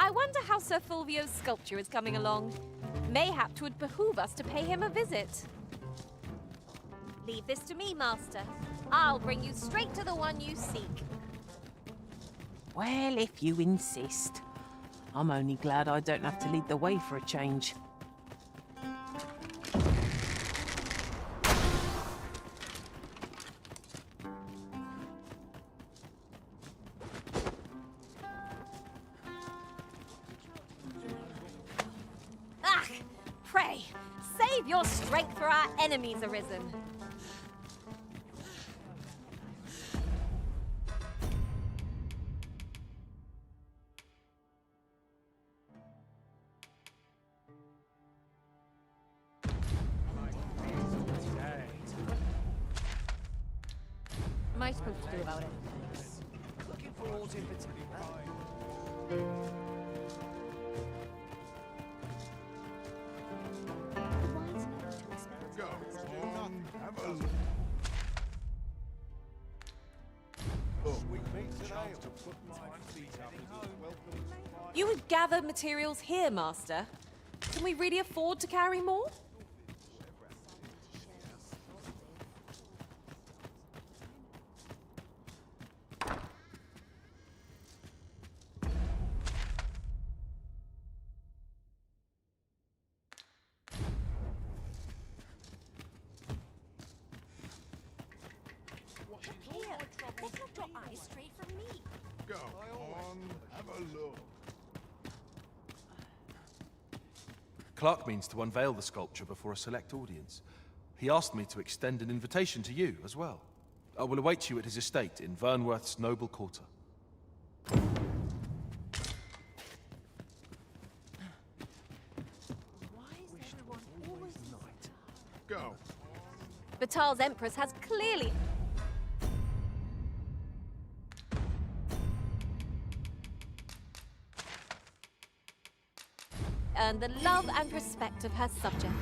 I wonder how Sir Fulvio's sculpture is coming along. Mayhap 'twould behoove us to pay him a visit. Leave this to me, Master. I'll bring you straight to the one you seek. Well, if you insist. I'm only glad I don't have to lead the way for a change. Ah! Pray, save your strength for our enemies arisen. What am I supposed to do about it? Looking for aught in particular? You would gather materials here, Master. Can we really afford to carry more? Here, let's not draw eyes straight from me. Go on, have a look. Clark means to unveil the sculpture before a select audience. He asked me to extend an invitation to you as well. I will await you at his estate in Vernworth's noble quarter. Go. Batal's Empress has clearly... earned the love and respect of her subjects.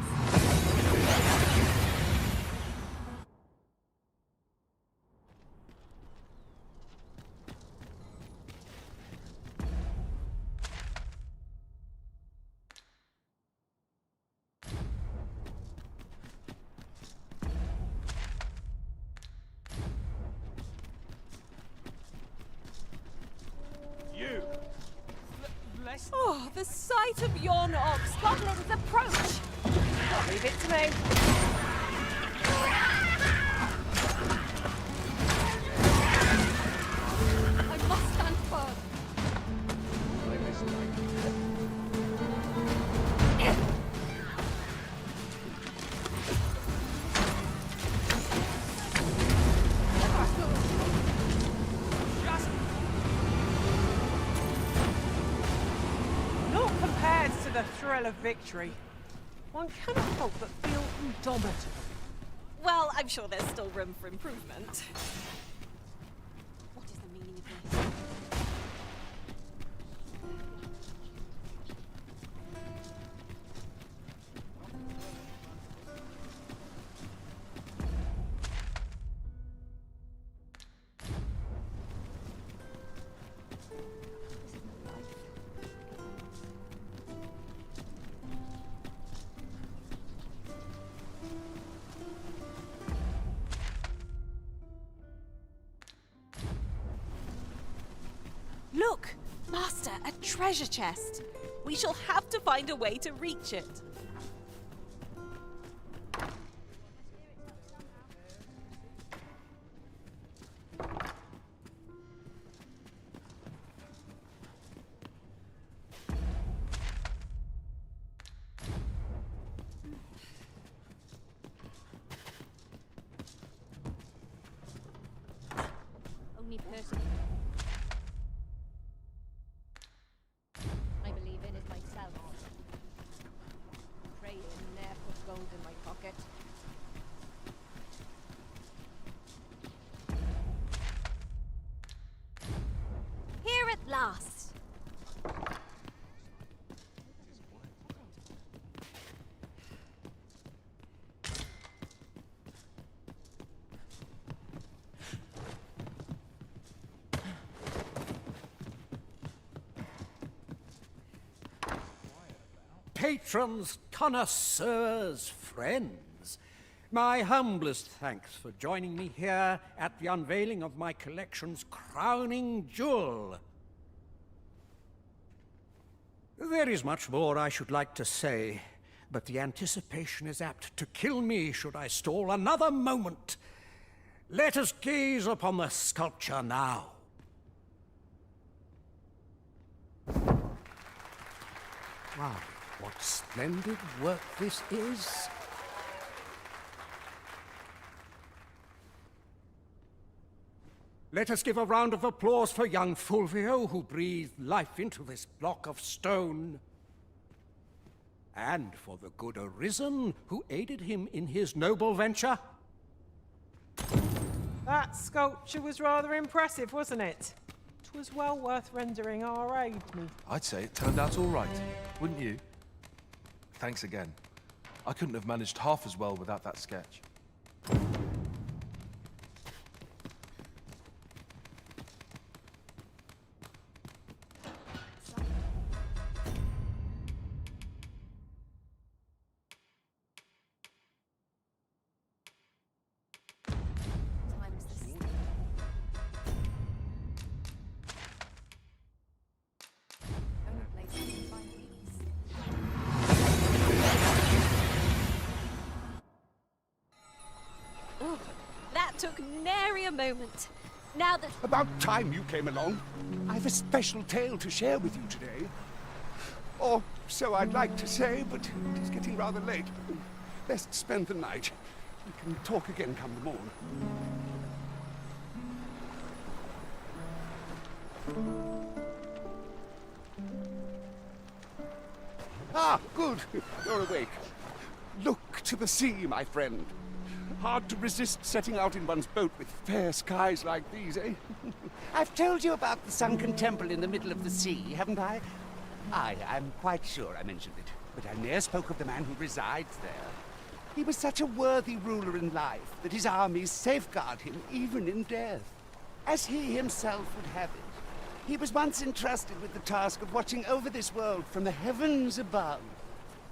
You. Oh, the sight of yon ox goblin's approach! Leave it to me. I must stand firm. Not compared to the thrill of victory. One cannot help but feel indomitable. Well, I'm sure there's still room for improvement. What is the meaning of this? Look! Master, a treasure chest! We shall have to find a way to reach it. Only person I believe in is myself. Pray to ne'er put gold in my pocket. Here at last. patrons, connoisseurs, friends, my humblest thanks for joining me here at the unveiling of my collection's crowning jewel. There is much more I should like to say, but the anticipation is apt to kill me should I stall another moment. Let us gaze upon the sculpture now. Wow, what splendid work this is. Let us give a round of applause for young Fulvio, who breathed life into this block of stone. And for the good Arisen, who aided him in his noble venture. That sculpture was rather impressive, wasn't it? 'Twas well worth rendering our aid, me. I'd say it turned out all right, wouldn't you? Thanks again. I couldn't have managed half as well without that sketch. Oh, that took nary a moment. Now that... About time you came along. I've a special tale to share with you today. Or so I'd like to say, but it is getting rather late. Best spend the night. We can talk again come the morn. Ah, good. You're awake. Look to the sea, my friend. Hard to resist setting out in one's boat with fair skies like these, eh? I've told you about the sunken temple in the middle of the sea, haven't I? I'm quite sure I mentioned it, but I ne'er spoke of the man who resides there. He was such a worthy ruler in life that his armies safeguard him even in death, as he himself would have it. He was once entrusted with the task of watching over this world from the heavens above.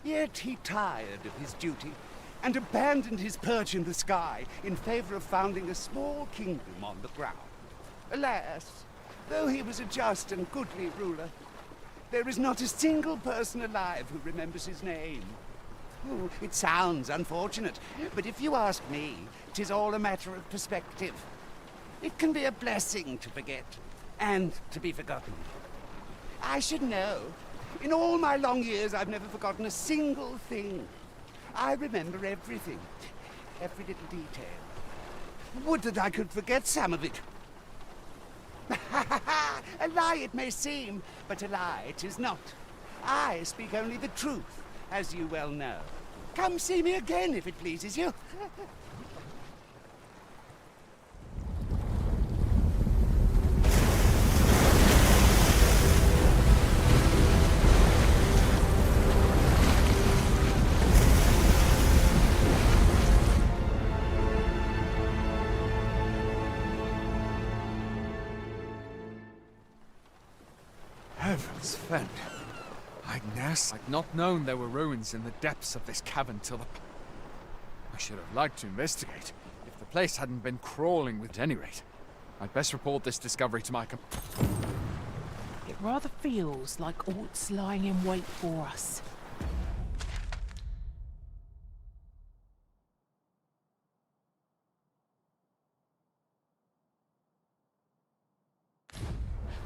Yet he tired of his duty and abandoned his perch in the sky in favor of founding a small kingdom on the ground. Alas, though he was a just and goodly ruler, there is not a single person alive who remembers his name. Oh, it sounds unfortunate, but if you ask me, 'tis all a matter of perspective. It can be a blessing to forget, and to be forgotten. I should know. In all my long years, I've never forgotten a single thing. I remember everything, every little detail. Would that I could forget some of it. A lie it may seem, but a lie it is not. I speak only the truth, as you well know. Come see me again if it pleases you. Heavens fend. I'd not known there were ruins in the depths of this cavern till the... I should have liked to investigate, if the place hadn't been crawling with... At any rate, I'd best report this discovery to my It rather feels like aught's lying in wait for us.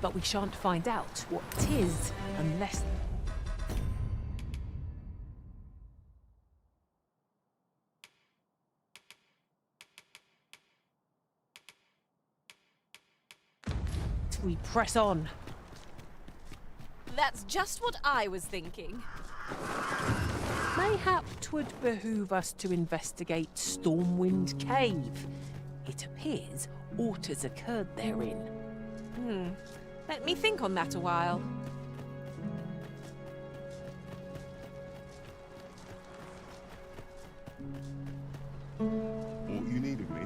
But we shan't find out what 'tis unless... we press on. That's just what I was thinking. Mayhap 'twould behoove us to investigate Stormwind Cave. It appears aught has occurred therein. Let me think on that a while. What you needed me?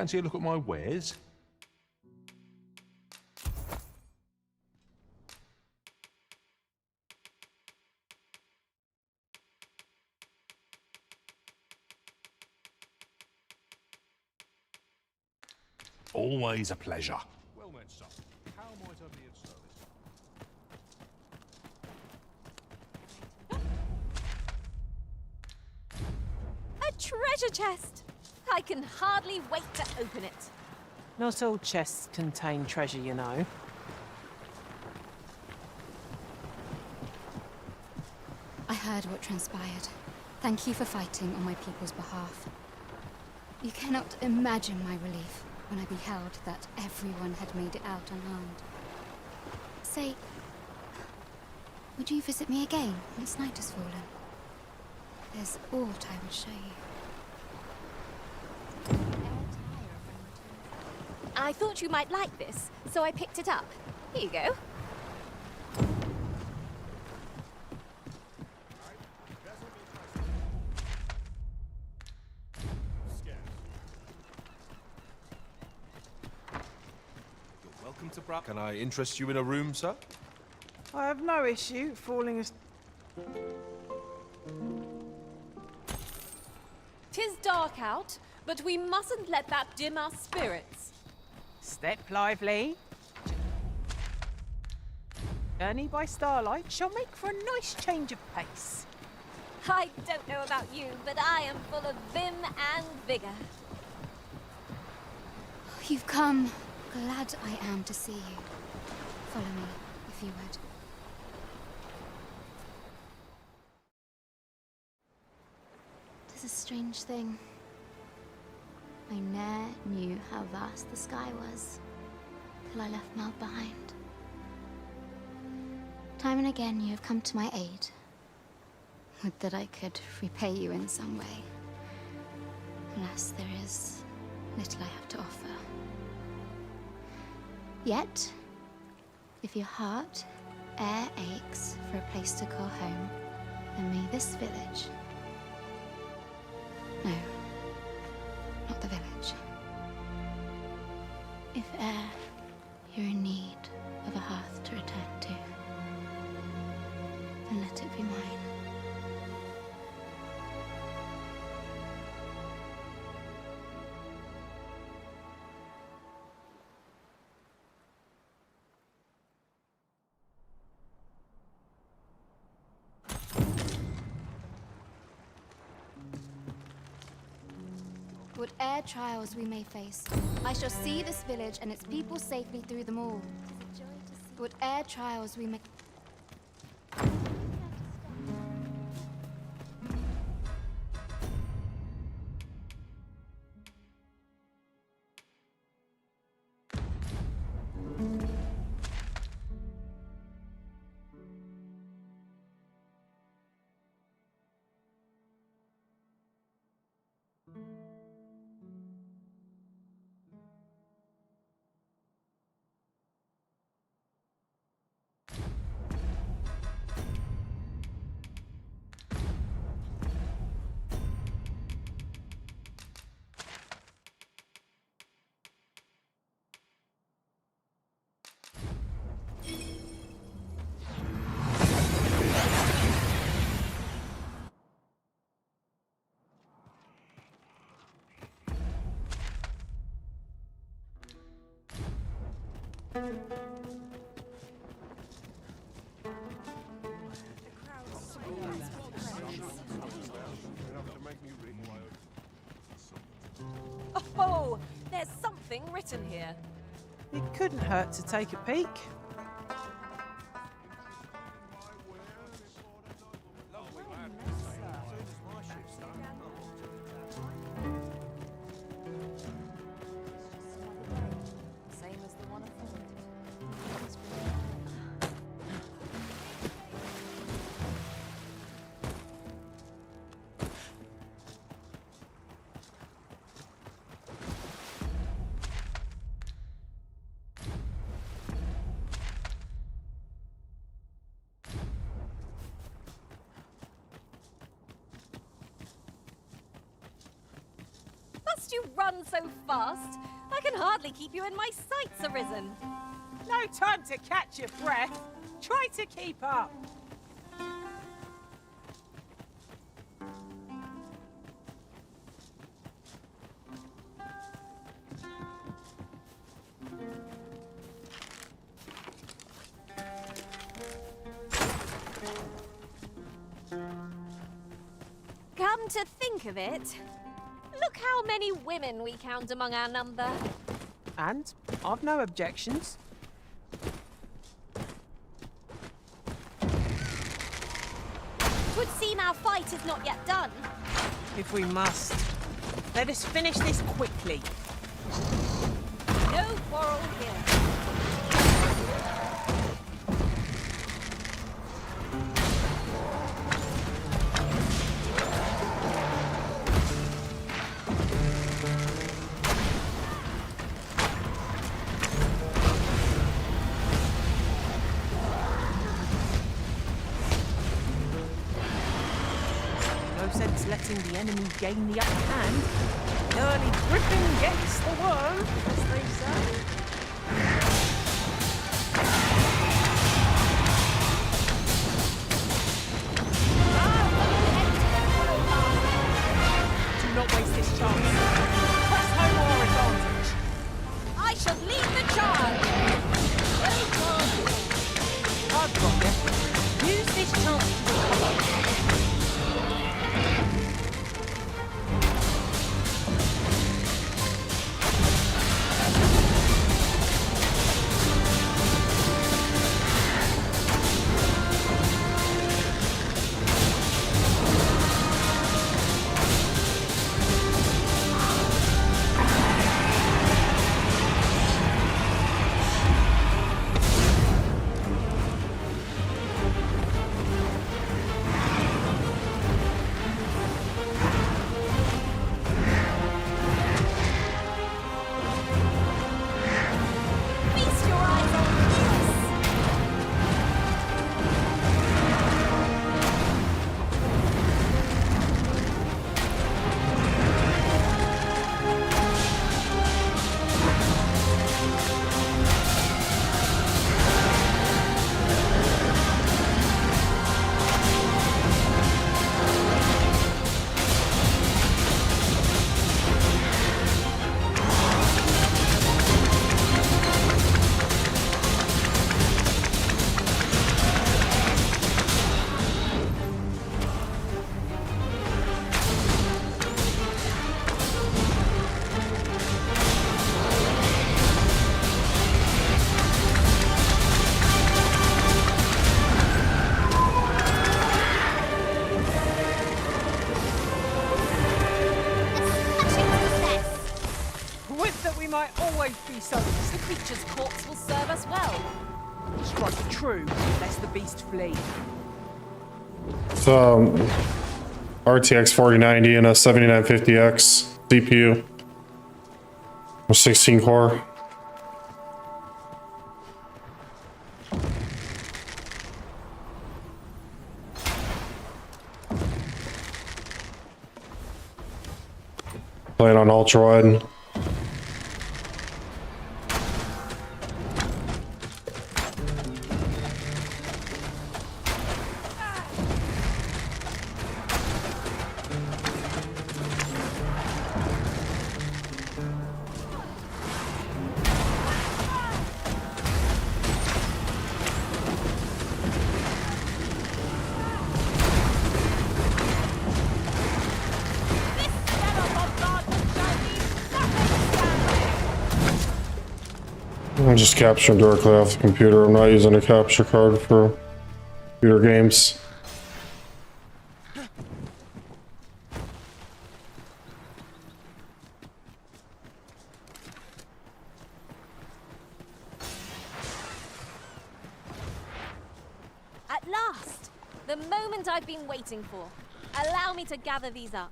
Fancy a look at my wares? Always a pleasure. Well met, son. How might I be of service? A treasure chest! I can hardly wait to open it. Not all chests contain treasure, you know. I heard what transpired. Thank you for fighting on my people's behalf. You cannot imagine my relief when I beheld that everyone had made it out unharmed. Say, would you visit me again once night has fallen? There's aught I would show you. I thought you might like this, so I picked it up. Here you go. You're welcome to Bra. Can I interest you in a room, sir? I have no issue falling as... 'Tis dark out, but we mustn't let that dim our spirits. Step lively. Journey by starlight shall make for a nice change of pace. I don't know about you, but I am full of vim and vigor. You've come. Glad I am to see you. Follow me, if you would. Tis a strange thing. I ne'er knew how vast the sky was, till I left Mal behind. Time and again you have come to my aid. Would that I could repay you in some way. Alas, there is little I have to offer. Yet, if your heart e'er aches for a place to call home, then may this village... No, not the village. If e'er you're in need of a hearth to return to, then let it be mine. Whate'er trials we may face, I shall see this village and its people safely through them all. Whate'er trials we may... Oh, there's something written here. It couldn't hurt to take a peek. Same as the one afore. must you run so fast? I can hardly keep you in my sights, Arisen. No time to catch your breath. Try to keep up. Come to think of it, look how many women we count among our number. And I've no objections. Twould seem our fight is not yet done. If we must. Let us finish this quickly. No quarrel here. Sense letting the enemy gain the upper hand. Early griffin gets the worm, as they say. Do not waste this chance. Press home our advantage. I shall lead the charge. I've got you. Use this chance to recover. The creature's corpse will serve us well. Strike true, lest the beast flee. So, RTX 4090 and a 7950X CPU. 16 core. Playing on Ultrawide. I'm just capturing directly off the computer. I'm not using a capture card for computer games. At last! The moment I've been waiting for. Allow me to gather these up.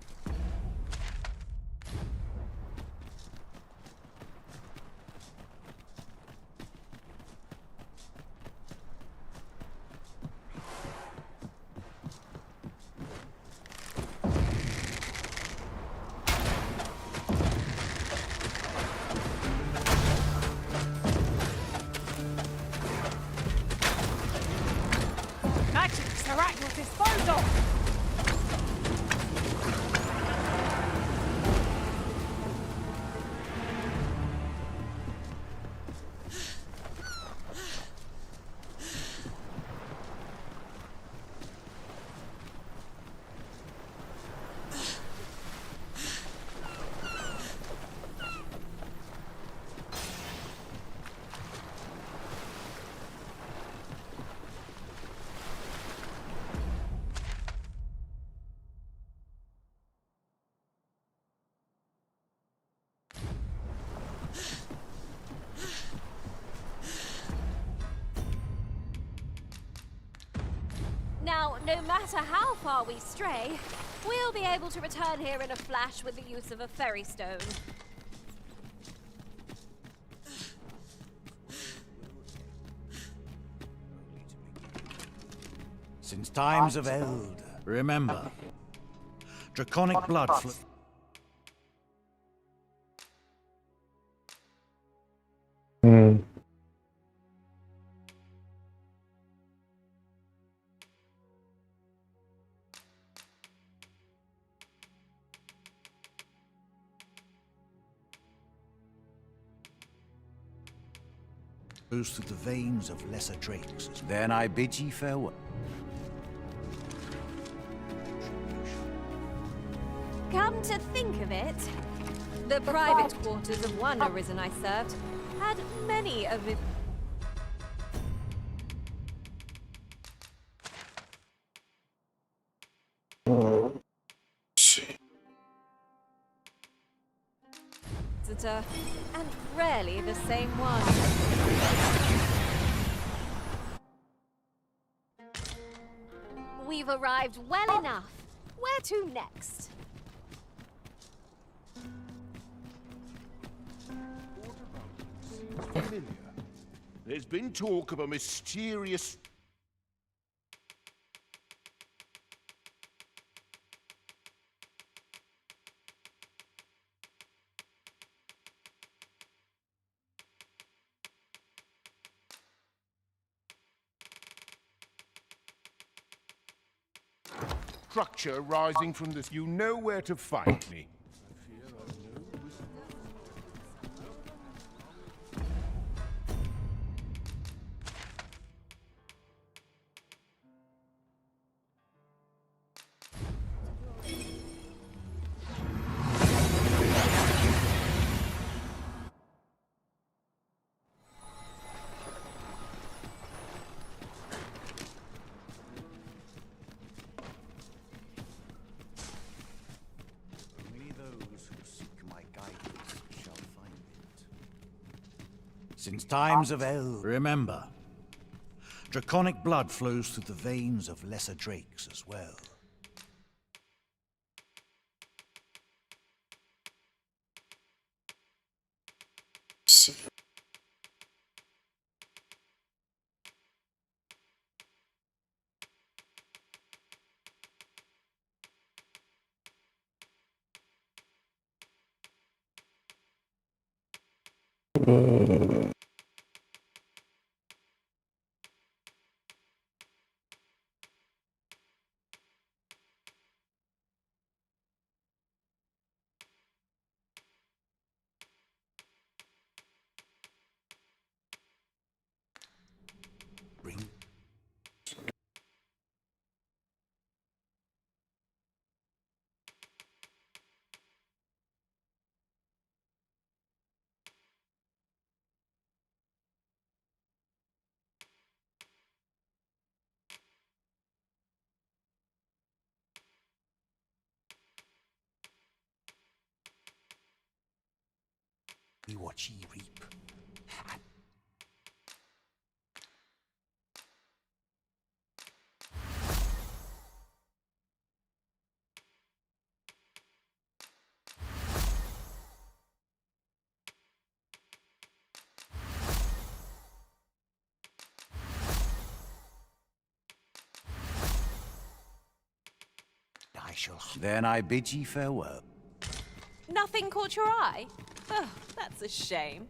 are at your disposal! Now, no matter how far we stray, we'll be able to return here in a flash with the use of a ferry stone. Since times of old, remember, draconic blood flow. Flows through the veins of lesser drakes. Then I bid ye farewell. Come to think of it, the private quarters of one arisen I served had many of it. And rarely the same one. We've arrived well enough. Where to next? Familiar. There's been talk of a mysterious... structure rising from this. You know where to find me. Since times of old, remember, draconic blood flows through the veins of lesser drakes as well. What ye reap. I shall. Then I bid ye farewell. Nothing caught your eye? Oh, that's a shame.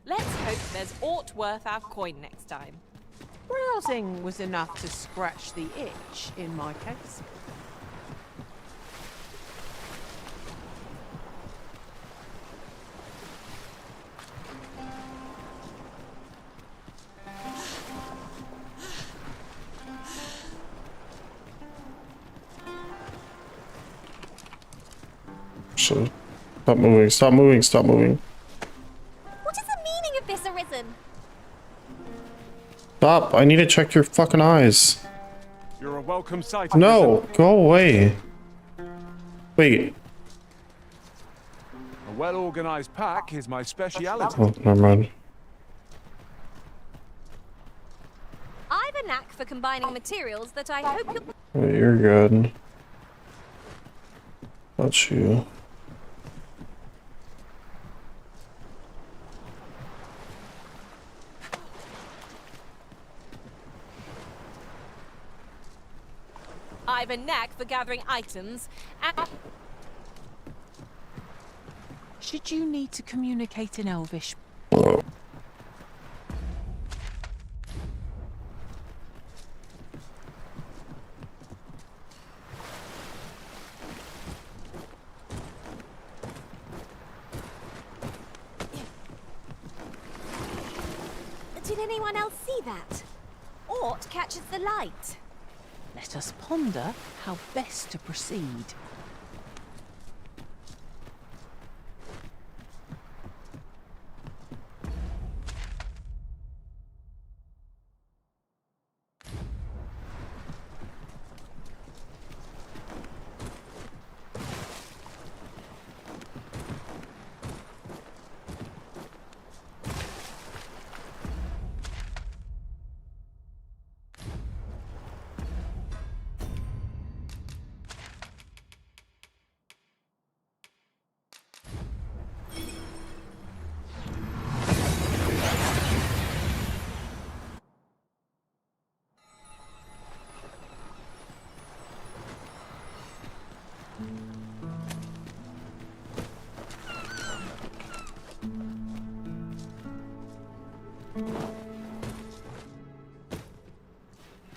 Let's hope there's aught worth our coin next time. Browsing was enough to scratch the itch in my case. So, stop moving, stop moving, stop moving. What is the meaning of this, Arisen? Stop, I need to check your fucking eyes. You're a welcome sight. No, go away. Wait. A well-organized pack is my speciality. Oh, never mind. I've a knack for combining materials that I hope you'll... Wait, you're good. That's you. I've a knack for gathering items and... Should you need to communicate in Elvish? Did anyone else see that? Ort catches the light. Let us ponder how best to proceed.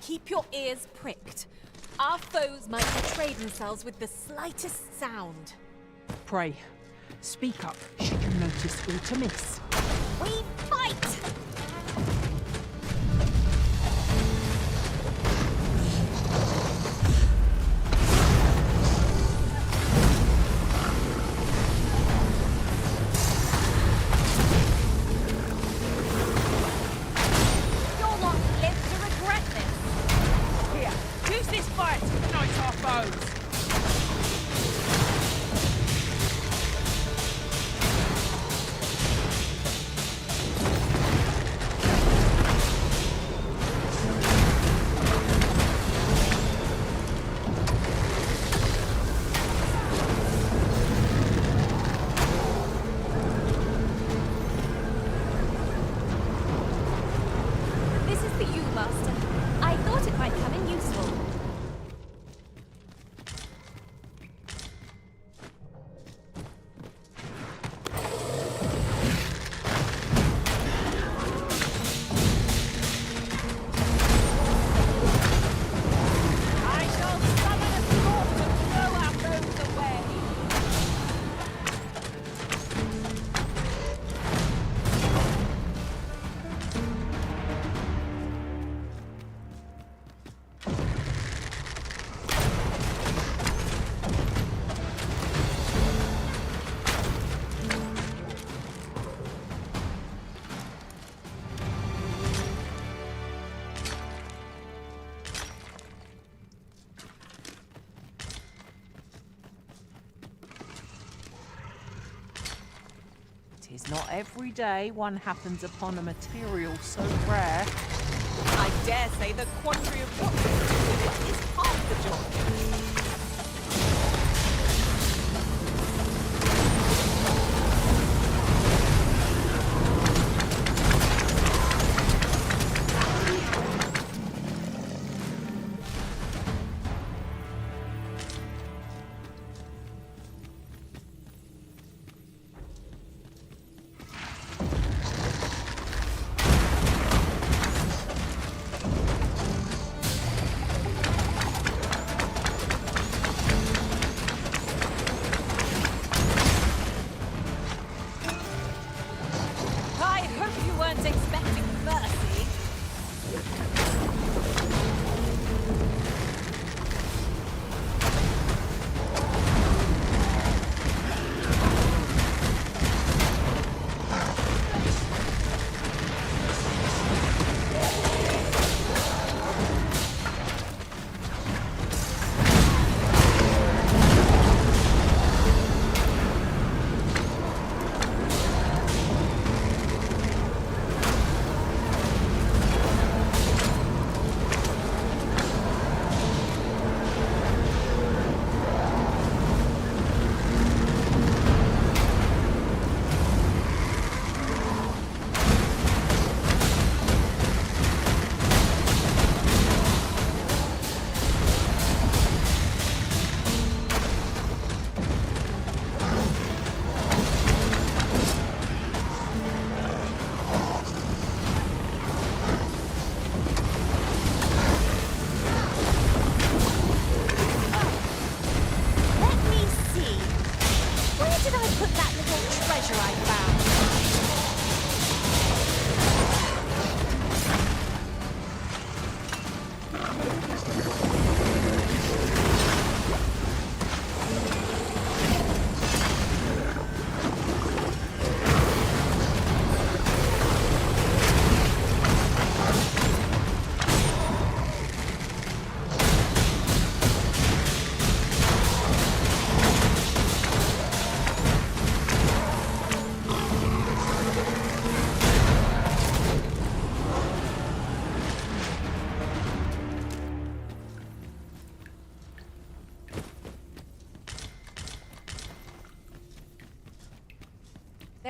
Keep your ears pricked. Our foes might betray themselves with the slightest sound. Pray, speak up should you notice aught amiss. We fight! It is not every day one happens upon a material so rare. I dare say the quandary of what to do with it is half the job.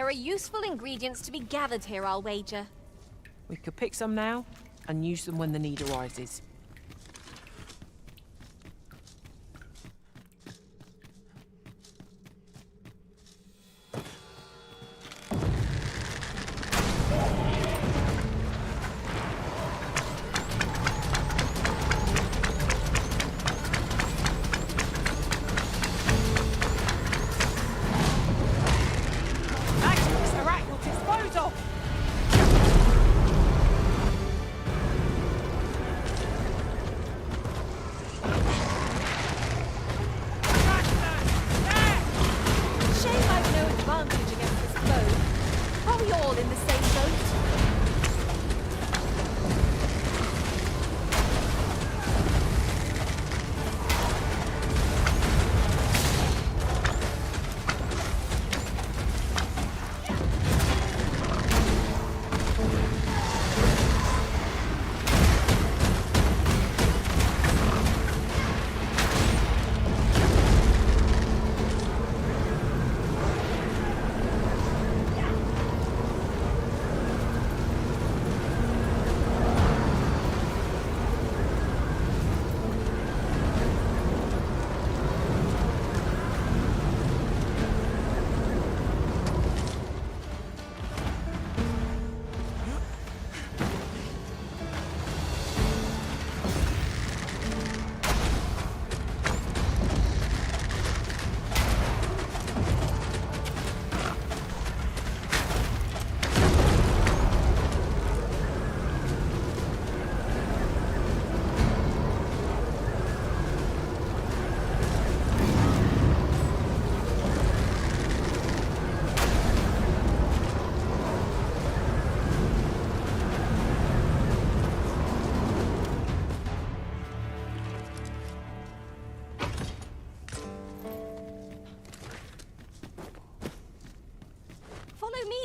There are useful ingredients to be gathered here, I'll wager. We could pick some now and use them when the need arises.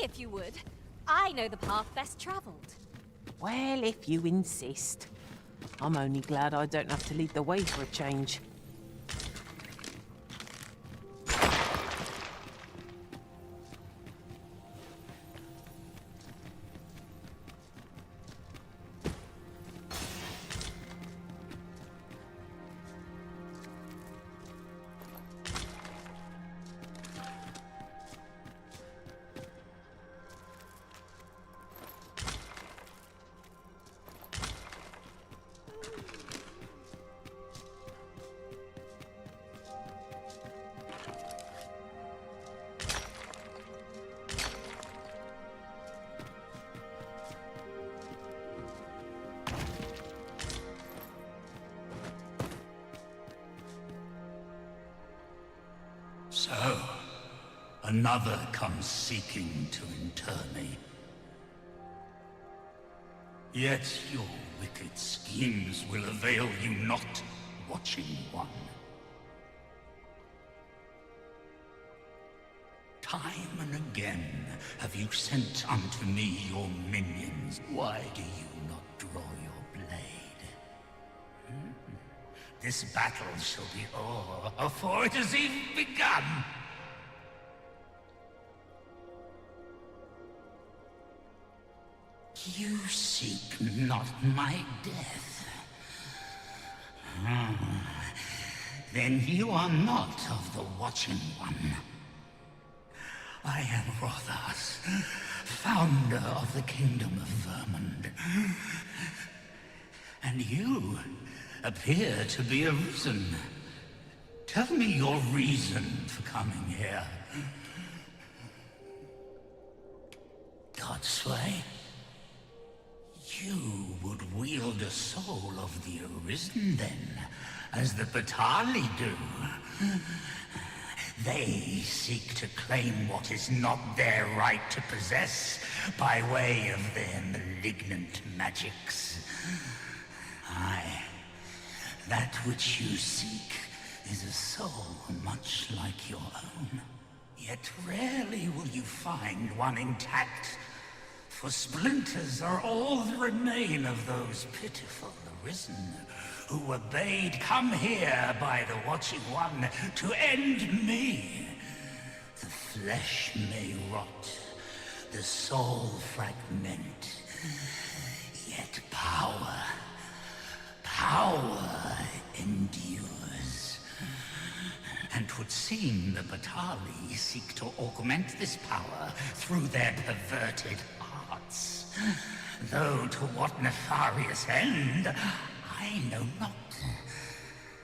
If you would. I know the path best traveled. Well, if you insist. I'm only glad I don't have to lead the way for a change. So, another comes seeking to inter me. Yet your wicked schemes will avail you not, Watching One. Time and again have you sent unto me your minions. Why do you not draw your blade? This battle shall be o'er before it has even begun. You seek not my death. Then you are not of the Watching One. I am Rothas, founder of the Kingdom of Vermund. And you appear to be arisen. Tell me your reason for coming here. Godsway? You would wield a soul of the Arisen, then, as the Batali do. They seek to claim what is not their right to possess by way of their malignant magics. Aye, that which you seek is a soul much like your own. Yet rarely will you find one intact, for splinters are all that remain of those pitiful Arisen who were bade come here by the Watching One to end me. The flesh may rot, the soul fragment. Yet power endures. And 'twould seem the Batali seek to augment this power through their perverted arts. Though to what nefarious end, I know not.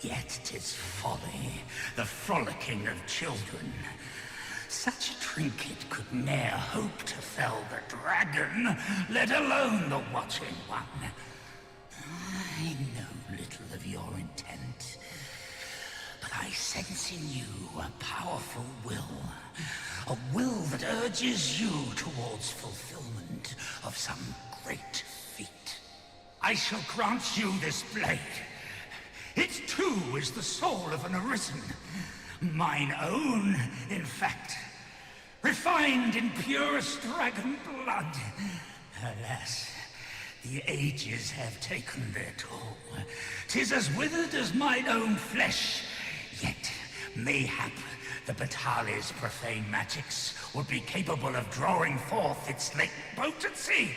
Yet 'tis folly, the frolicking of children. Such a trinket could ne'er hope to fell the dragon, let alone the watching one. I know little of your intent, but I sense in you a powerful will. A will that urges you towards fulfillment of some great feat. I shall grant you this blade. It too is the soul of an arisen. Mine own, in fact. Refined in purest dragon blood. Alas, the ages have taken their toll. 'Tis as withered as mine own flesh. Yet, mayhap, the Batali's profane magics would be capable of drawing forth its late potency.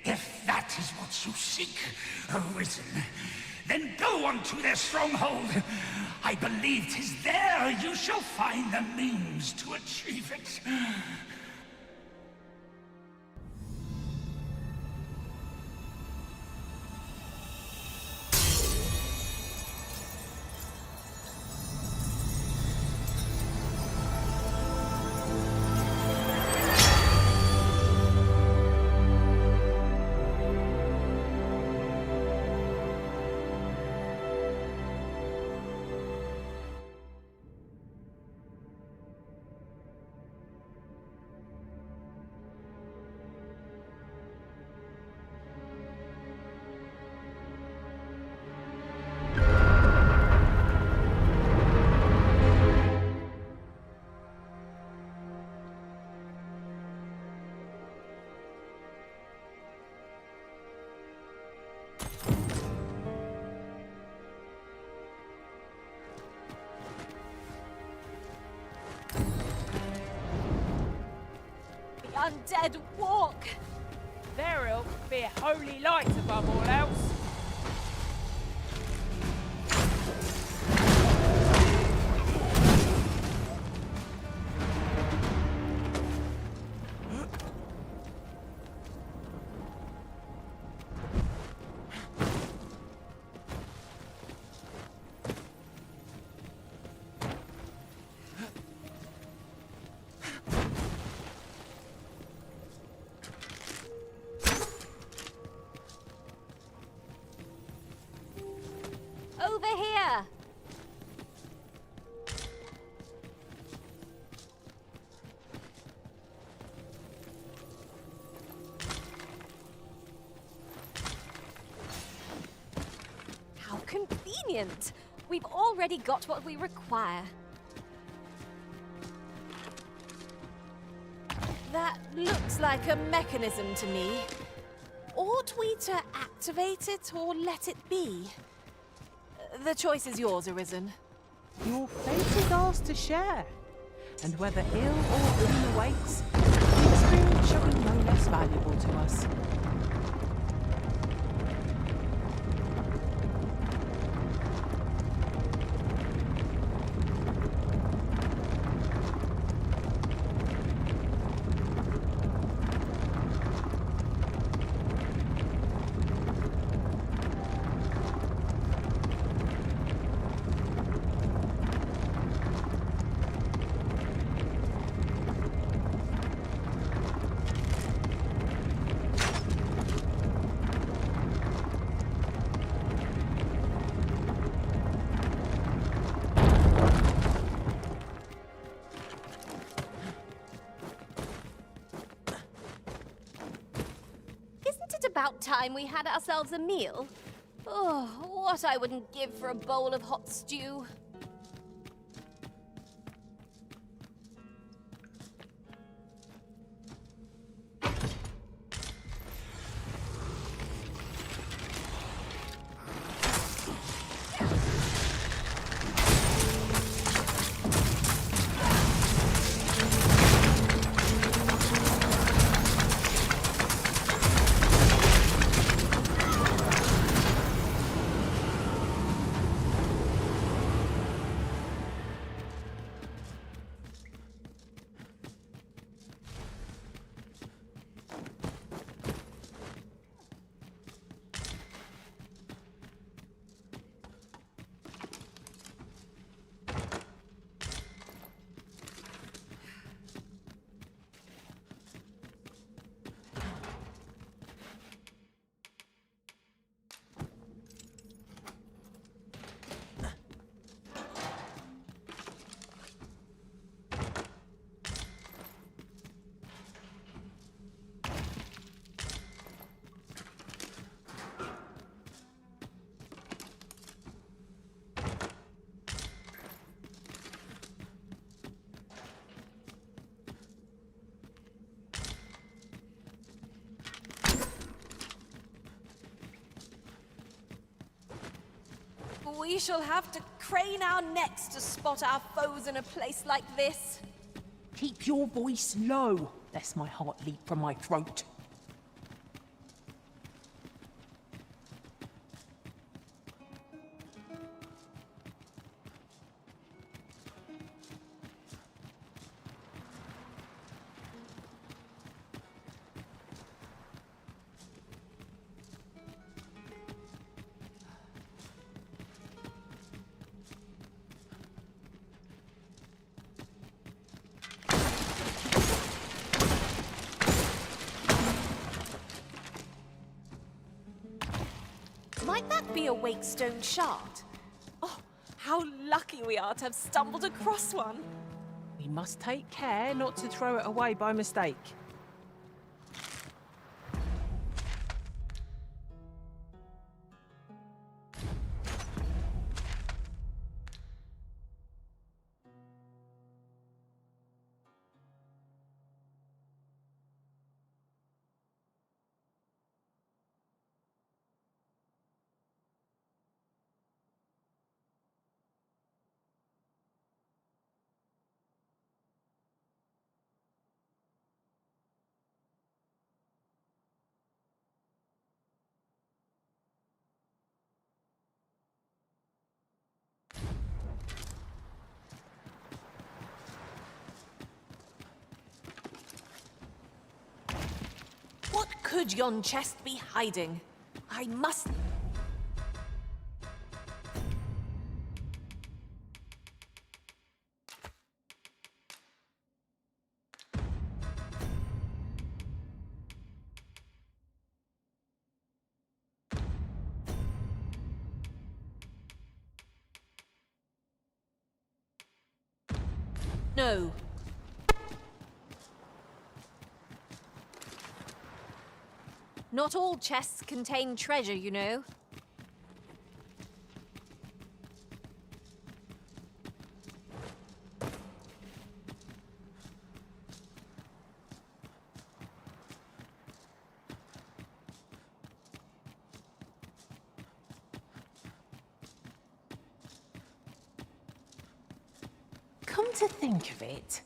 If that is what you seek, Arisen, then go on to their stronghold. I believe 'tis there you shall find the means to achieve it. Undead walk! There'll be a holy light above all else. Over here! How convenient! We've already got what we require. That looks like a mechanism to me. Ought we to activate it or let it be? The choice is yours, Arisen. Your fate is ours to share. And whether ill or good awaits, the experience shall be no less valuable to us. About time we had ourselves a meal. Oh, what I wouldn't give for a bowl of hot stew. We shall have to crane our necks to spot our foes in a place like this. Keep your voice low, lest my heart leap from my throat. Might that be a Wakestone shard? Oh, how lucky we are to have stumbled across one. We must take care not to throw it away by mistake. What could yon chest be hiding? I must... No. Not all chests contain treasure, you know. Come to think of it,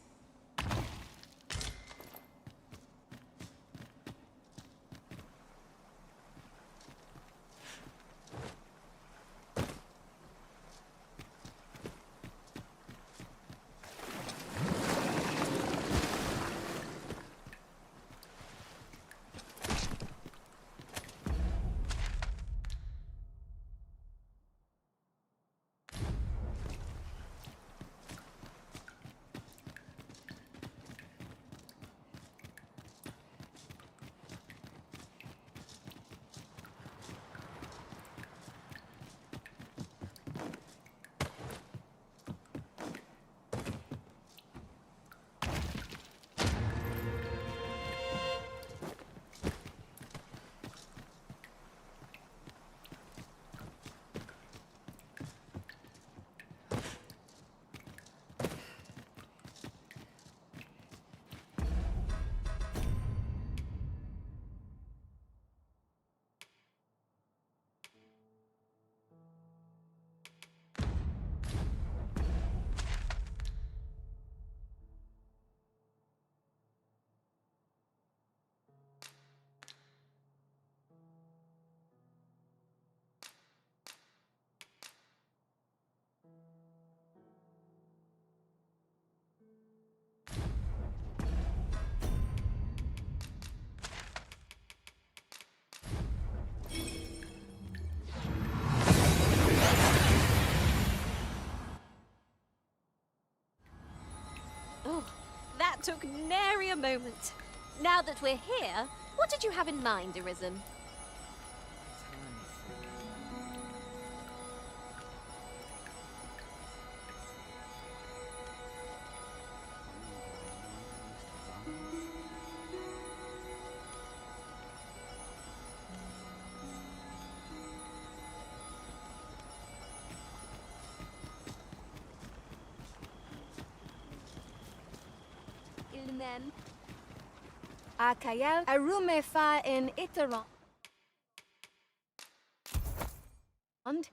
That took nary a moment. Now that we're here, what did you have in mind, Arisen? Ilmen. Akayal arumefa in iteron. And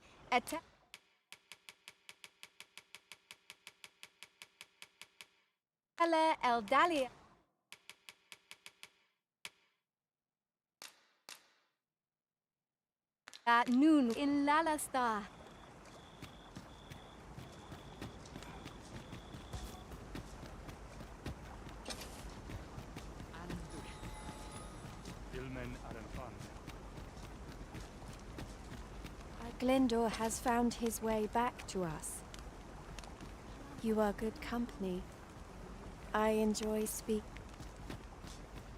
Ella El Dalia. At noon in Lalasta. Glendor has found his way back to us. You are good company. I enjoy speak.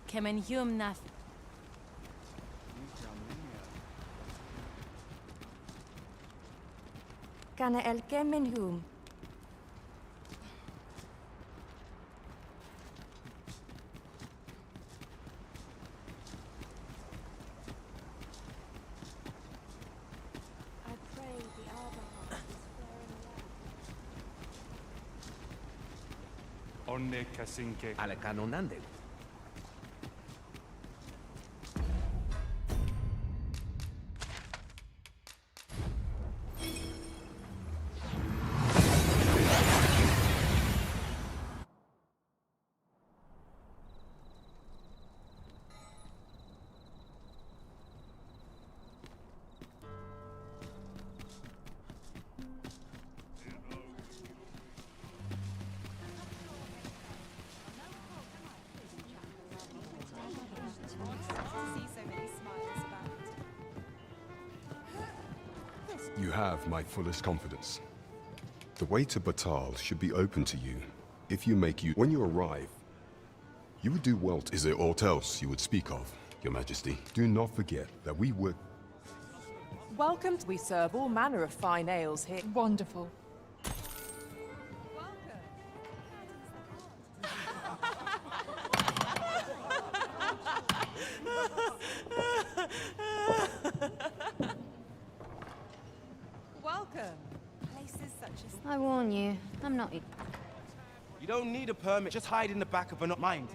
Kemen Humnaf. Kana el Kemen Hum. Onne kasinke. Alakanonande. You have my fullest confidence. The way to Batal should be open to you, if you make use. When you arrive, you would do well. Is there aught else you would speak of, Your Majesty? Do not forget that we work. Welcome. We serve all manner of fine ales here. Wonderful. Welcome. Places such as... I warn you, I'm not... You don't need a permit, just hide in the back of a not mind.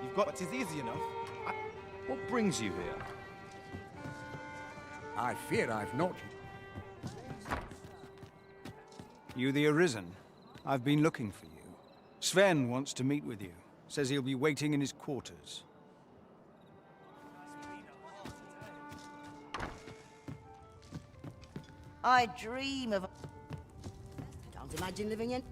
You've got... It is easy enough. What brings you here? I fear I've not... You the Arisen? I've been looking for you. Sven wants to meet with you. Says he'll be waiting in his quarters. I dream of... Can't imagine living in...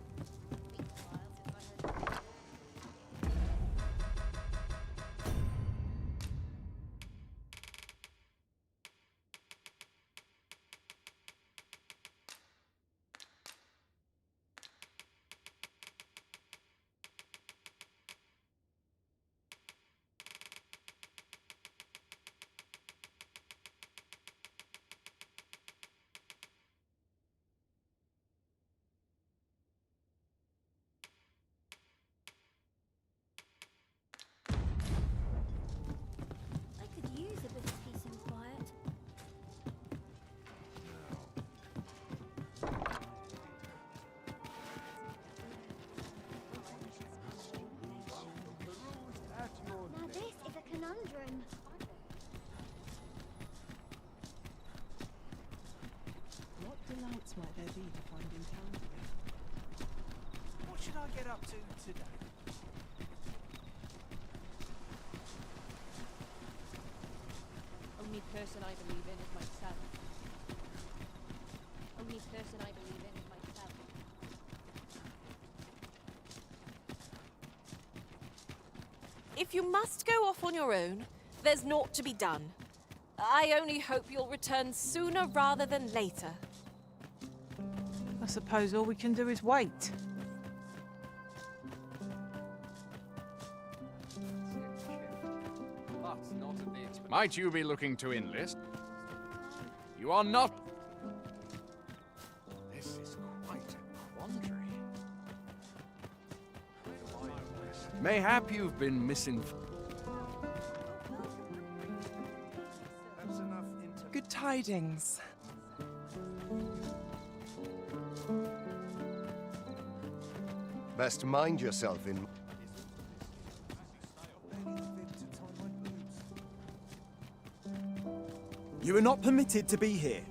What delights might there be to find in town today? What should I get up to today? Only person I believe in is myself. Only person I believe in is myself. If you must go off on your own, there's naught to be done. I only hope you'll return sooner rather than later. I suppose all we can do is wait. Might you be looking to enlist? You are not... This is quite a quandary. Mayhap you've been misinformed. Good tidings. Best mind yourself in... You are not permitted to be here.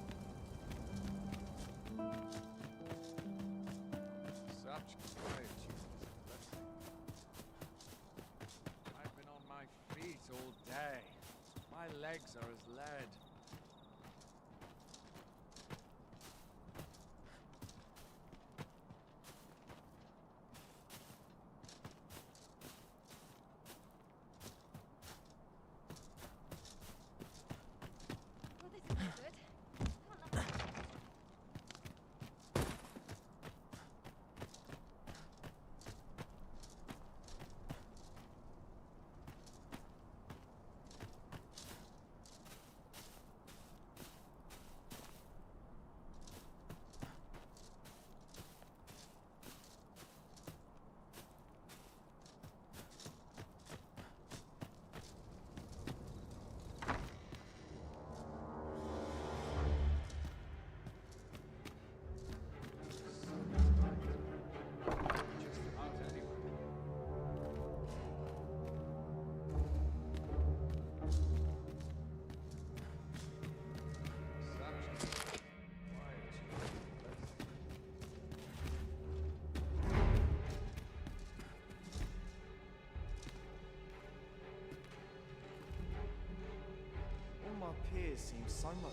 here seems so much more.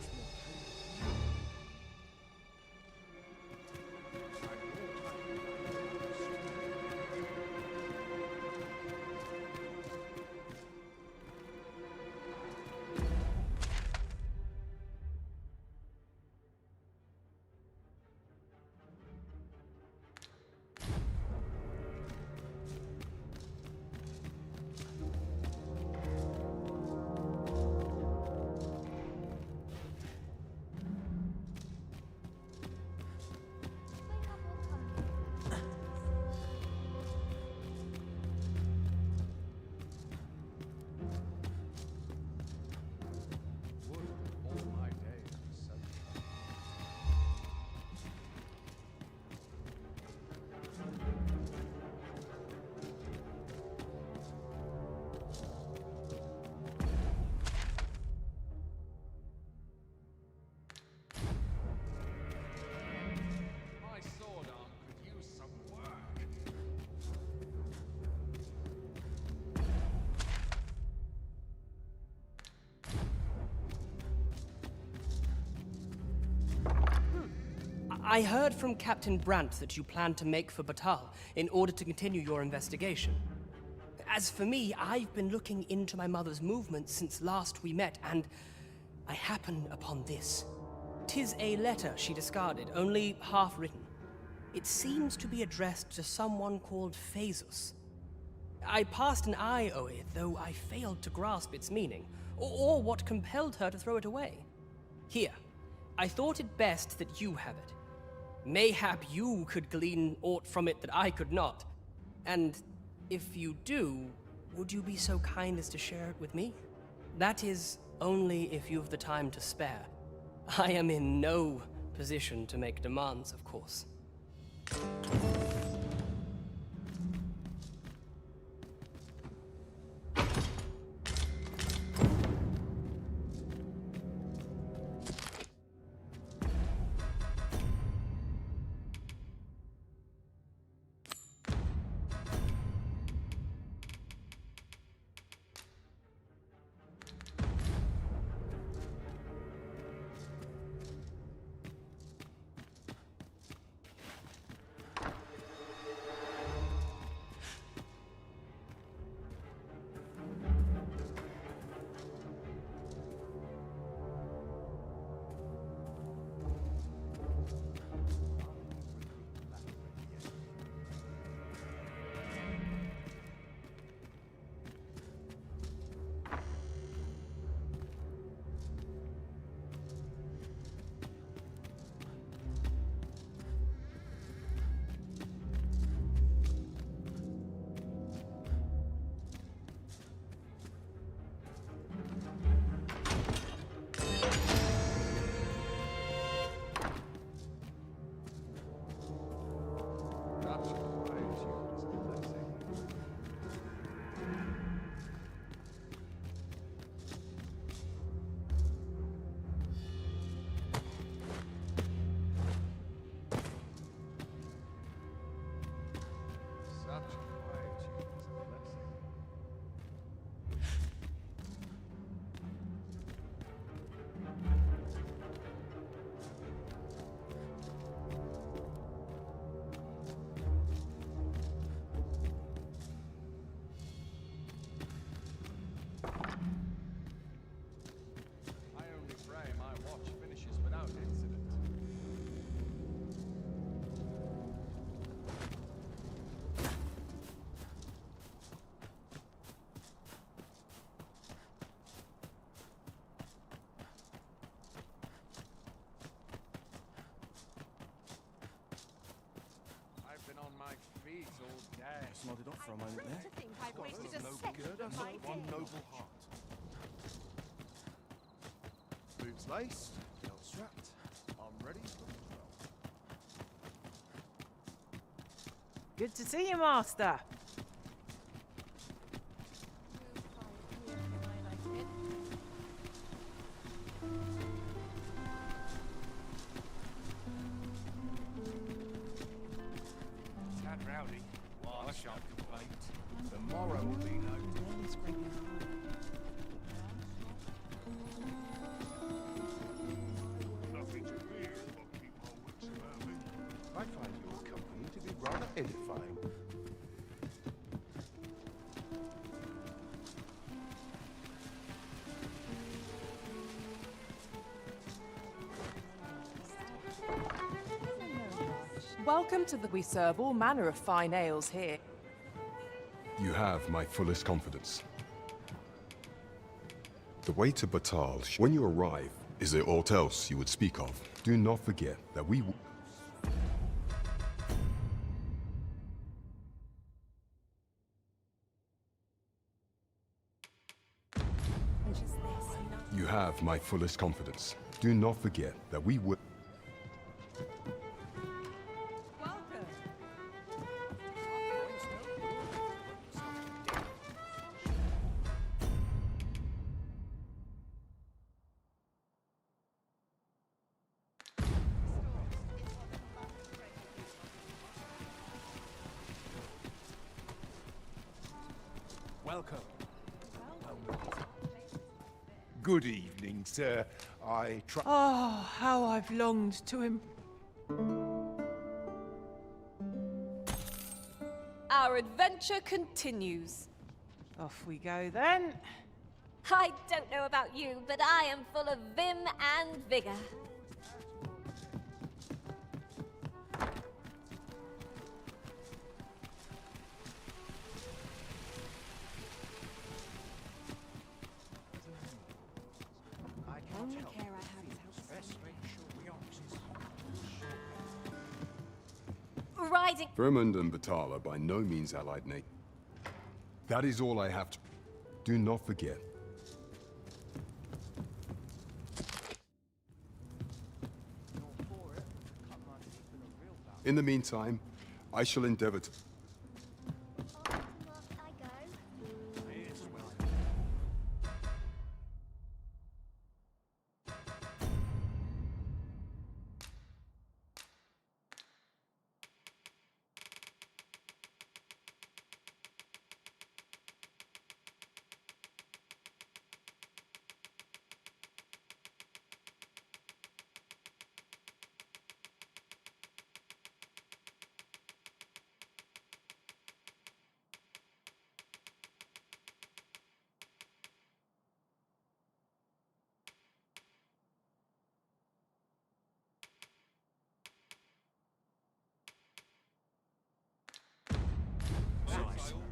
I heard from Captain Brandt that you plan to make for Batal in order to continue your investigation. As for me, I've been looking into my mother's movements since last we met, and I happen upon this. 'Tis a letter she discarded, only half written. It seems to be addressed to someone called Phaesus. I passed an eye o'er it, though I failed to grasp its meaning, or what compelled her to throw it away. Here, I thought it best that you have it. Mayhap you could glean aught from it that I could not. And if you do, would you be so kind as to share it with me? That is, only if you've the time to spare. I am in no position to make demands, of course. Nodded off for a moment there. To think I've wasted a second of my One day. noble heart. Boots laced, belt strapped. I'm ready for the drill. Good to see you, Master. Tad rowdy. Well, I shan't complain. Tomorrow will be no Welcome to the... We serve all manner of fine ales here. You have my fullest confidence. The way to Batal, when you arrive, is there aught else you would speak of? Do not forget that we... You have my fullest confidence. Do not forget that we will... Welcome. Good evening, sir. I try. Oh, how I've longed to Our adventure continues. Off we go then. I don't know about you, but I am full of vim and vigor. Riding. Vermund and Batal are by no means allied nations. That is all I have to... Do not forget. In the meantime, I shall endeavor to...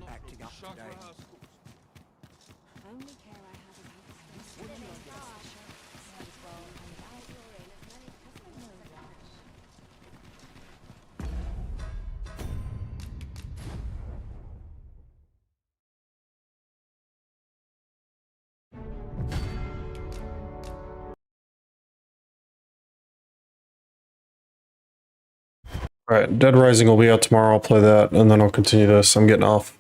Acting up today. Only care I have Alright, Dead Rising will be out tomorrow. I'll play that and then I'll continue this. I'm getting off.